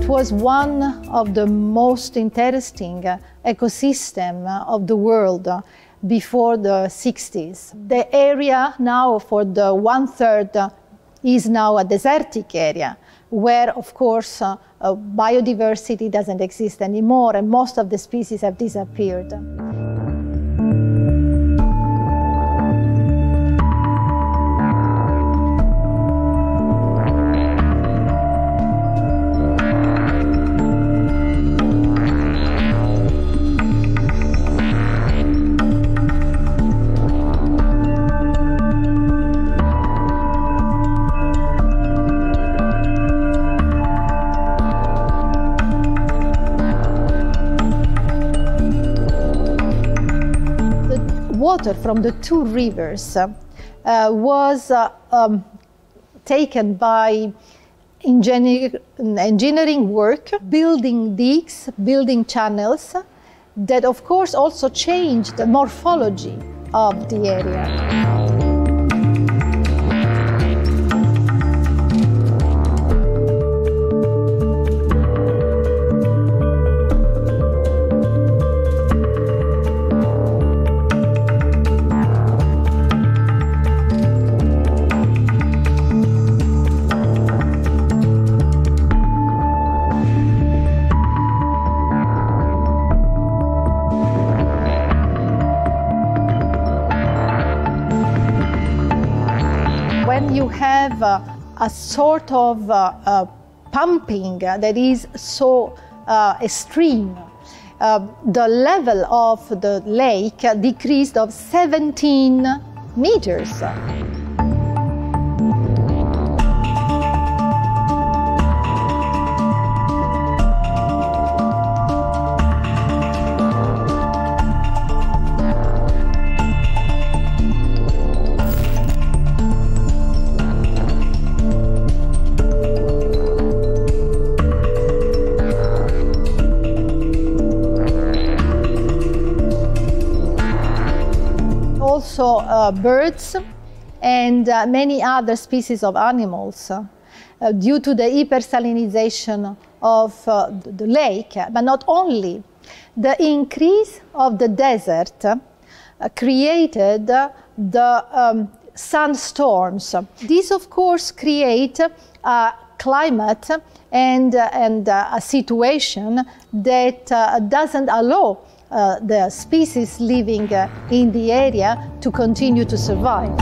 was one of the most interesting ecosystem of the world before the 60s. The area now for the 1/3 is now a desertic area where, of course, biodiversity doesn't exist anymore and most of the species have disappeared. Water from the two rivers was taken by engineering work, building digs, building channels, that of course also changed the morphology of the area. When you have a sort of pumping that is so extreme, the level of the lake decreased of 17 meters. Also birds and many other species of animals due to the hypersalinization of the lake, but not only. The increase of the desert created the sandstorms. These, of course, create a climate and a situation that doesn't allow the species living in the area to continue to survive.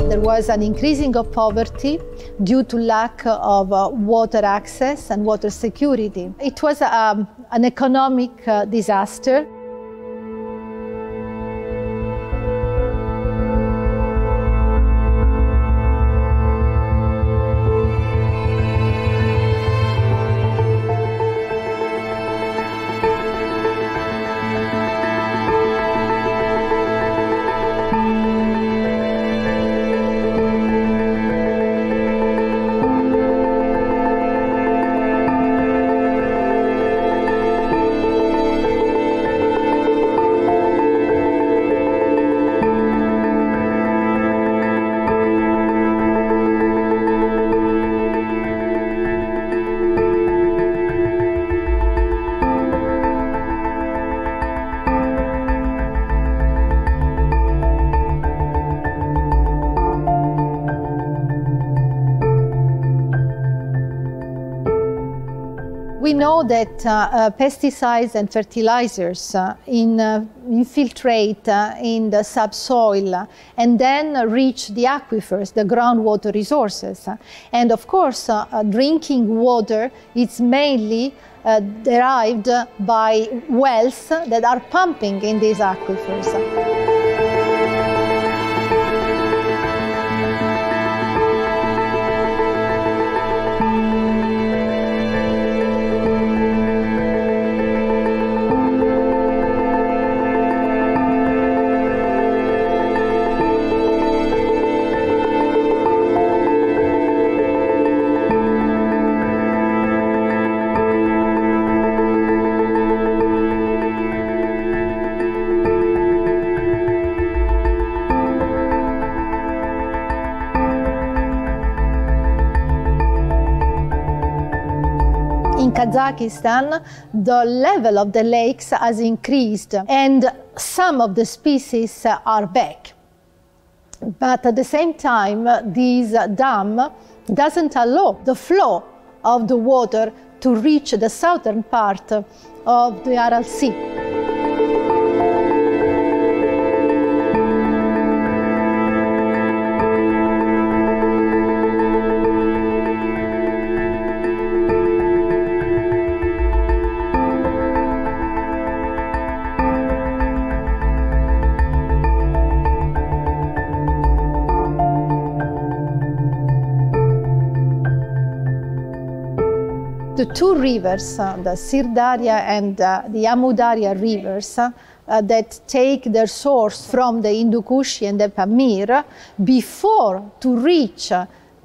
There was an increasing of poverty due to lack of water access and water security. It was an economic disaster. We know that pesticides and fertilizers infiltrate in the subsoil and then reach the aquifers, the groundwater resources. And of course, drinking water is mainly derived by wells that are pumping in these aquifers. In Kazakhstan, the level of the lakes has increased and some of the species are back. But at the same time, this dam doesn't allow the flow of the water to reach the southern part of the Aral Sea. The two rivers, the Sirdarya and the Amudarya rivers, that take their source from the Hindu Kush and the Pamir, before to reach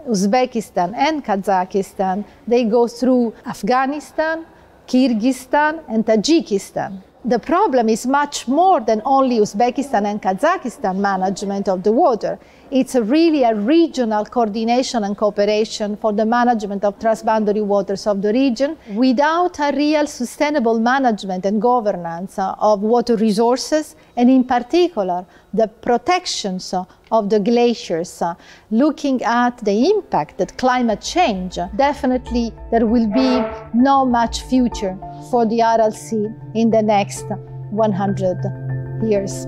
Uzbekistan and Kazakhstan, they go through Afghanistan, Kyrgyzstan and Tajikistan. The problem is much more than only Uzbekistan and Kazakhstan management of the water. It's really a regional coordination and cooperation for the management of transboundary waters of the region. Without a real sustainable management and governance of water resources, and in particular the protections of the glaciers, looking at the impact that climate change, definitely there will be no much future for the Aral Sea in the next 100 years.